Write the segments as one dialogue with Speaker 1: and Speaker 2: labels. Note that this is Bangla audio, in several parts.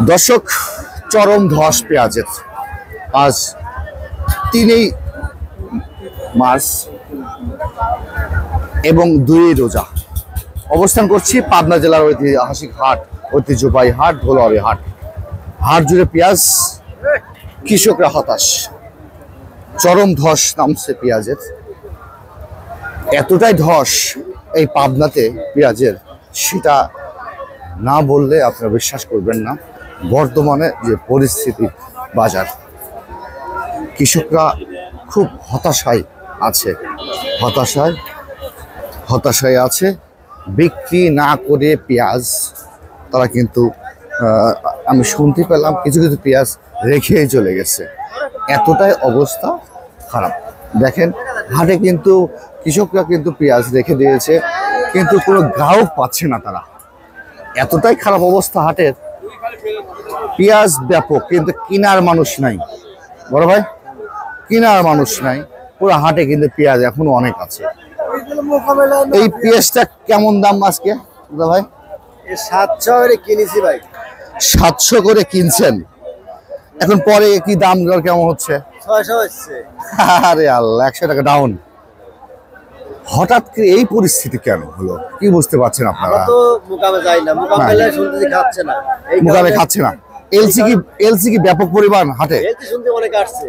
Speaker 1: দর্শক, চরম ধস পেঁয়াজের আজ 3 মার্চ এবং 2 রোজা অবস্থান করছি পাবনা জেলার ঐতিহাসিক হাট, ঐতিহ্যবাহী হাট ধোলাউড়ি হাট। হাট জুড়ে পেঁয়াজ, কৃষকরা হতাশ, চরম ধস নামছে পেঁয়াজের। এতটাই ধস এই পাবনাতে পেঁয়াজের, সেটা না বললে আপনারা বিশ্বাস করবেন না। বর্তমানে যে পরিস্থিতি বাজার, কৃষকরা খুব হতাশায় আছে। বিক্রি না করে পেঁয়াজ তারা কিন্তু আমি শুনতে পেলাম কিছু কিছু পেঁয়াজ রেখেই চলে গেছে। এতটাই অবস্থা খারাপ। দেখেন, হাটে কিন্তু কৃষকরা কিন্তু পেঁয়াজ রেখে দিয়েছে, কিন্তু কোনো গ্রাহক পাচ্ছে না তারা। এতটাই খারাপ অবস্থা হাটের। পেঁয়াজ ব্যাপক, কিন্তু কেনার মানুষ নাই। বড় ভাই, কেনার মানুষ নাই। পুরো হাটে কিন্তু পেঁয়াজ এখনো অনেক আছে। এই পেঁয়াজটা কেমন দাম আজকে ভাই?
Speaker 2: 700 করে কিনেছি ভাই।
Speaker 1: 700 করে কিনছেন, এখন পরে কি দাম কেমন হচ্ছে?
Speaker 2: 600 হচ্ছে।
Speaker 1: আরে আল্লাহ, 100 টাকা ডাউন। হঠাৎ করে এই পরিস্থিতি কেন হলো কি বুঝতে পারছেন আপনারা?
Speaker 2: তো মুকামে যাই না, মুকামে শুনতে খাচ্ছে না, এই
Speaker 1: মুকামে খাচ্ছে না। এলসি কি ব্যাপক পরিমাণ হাটে?
Speaker 2: এলসি শুনতে অনেক আসছে,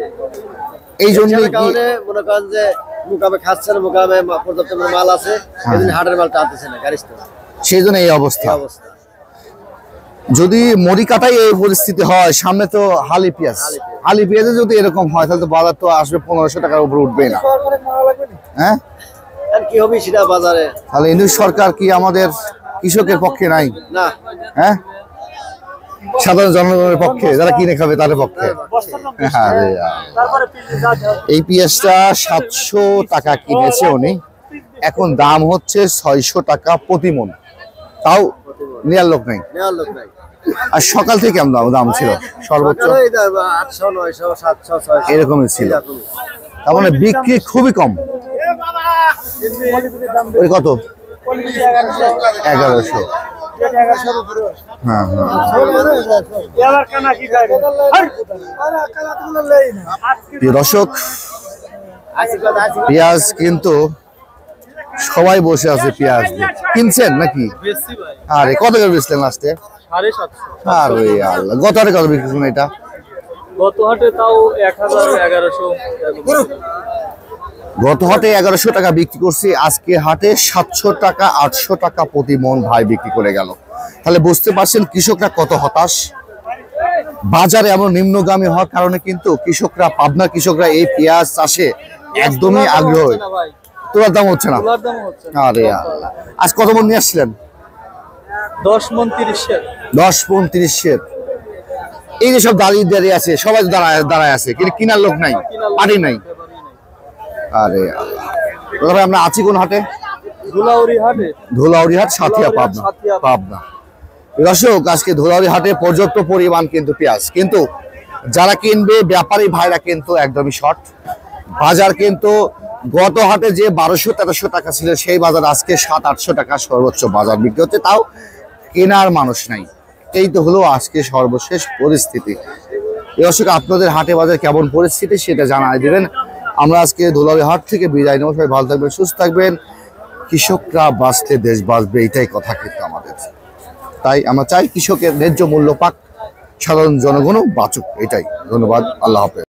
Speaker 1: এই জন্য
Speaker 2: কারণে মনে করেন যে মুকামে খাচ্ছে না, মুকামে পর্যাপ্ত মাল আছে, এদিন হাটের মাল টানতেছে না গাড়ি,
Speaker 1: সেই জন্য এই অবস্থা। যদি মরিকাটাই এই পরিস্থিতি হয়, সামনে তো হালি পেঁয়াজে যদি এরকম হয়, তাহলে তো বাজার তো আসবে 1500 টাকার উপরে উঠবে না। হ্যাঁ,
Speaker 2: কি হবে সেটা বাজারে?
Speaker 1: তাহলে ইউনিট সরকার কি আমাদের কৃষকের পক্ষে নাই?
Speaker 2: না।
Speaker 1: হ্যাঁ, সাধারণ জনগণের পক্ষে, যারা কিনে খাবে তাদের পক্ষে। এই পেঁয়াজটা 700 টাকা কিনেছে উনি, এখন দাম হচ্ছে 600 টাকা প্রতি মণ। তাও নেওয়ার লোক নাই। আর সকাল থেকে কেমন দাম ছিল? সর্বোচ্চ
Speaker 2: 800, 900, 700, 600
Speaker 1: এরকমই ছিল। তার মানে বিক্রি খুবই কম। ওই কত? 1100। হ্যাঁ, দর্শক, পেঁয়াজ কিন্তু সবাই বসে আছে পেঁয়াজ কিনছেন নাকি? আরে কত করে বেচলেন লাস্টে? 750। আরে আল্লাহ, গত হাটে কত বিক্রি করলেন এটা?
Speaker 3: গত হাটে তাও 1000, 1100।
Speaker 1: গত হাটে 1100 টাকা বিক্রি করছি, আজকে হাটে 700 টাকা 800 টাকা প্রতি মণ ভাই বিক্রি করে গেল। তাহলে বুঝতে পারছেন কৃষকরা কত হতাশ। বাজারে এমন নিম্নগামী হওয়ার কারণে কিন্তু কৃষকরা, পাবনার কৃষকরা এই পেঁয়াজ চাষে একদমই আগ্রহী। তোলার দাম হচ্ছে না। আরে আল্লাহ, আজ কত মণ নিয়ে আসছিলেন?
Speaker 3: 10 মণ 30
Speaker 1: 10 মণ 30। এই যে সব দাঁড়িয়ে আছে, সবাই দাঁড়ায় আছে, কিন্তু কেনার লোক নাই, পানি নাই। আরে আল্লাহ, আমরা আছি কোন হাটে? ধোলাউড়ি হাট, সাথিয়া, পাবনা। দর্শক, আজকে ধোলাউড়ি হাটে পর্যাপ্ত পরিমাণ কিন্তু পেঁয়াজ, কিন্তু যারা কিনবে ব্যাপারী ভাইরা কিন্তু একদমই শর্ট। বাজার কিন্তু গত হাটে যে 1200-1300 টাকা ছিল, সেই বাজার আজকে 700-800 টাকা সর্বোচ্চ বাজার বিক্রি হচ্ছে, তাও কেনার মানুষ নাই। এই তো হলো আজকে সর্বশেষ পরিস্থিতি। দর্শক, আপনাদের হাটে বাজার কেমন পরিস্থিতি সেটা জানাই দিবেন। আমরা আজকে ধোলাউড়ি হাট থেকে বিদায় নেব। সবাই ভালো থাকবেন, সুস্থ থাকবেন। কৃষকরা বাঁচলে দেশ বাঁচবে, এটাই কথা কিন্তু আমাদের। তাই আমরা চাই কৃষকের ন্যায্য মূল্য পাক, সাধারণ জনগণও বাঁচুক, এটাই। ধন্যবাদ, আল্লাহ হাফেজ।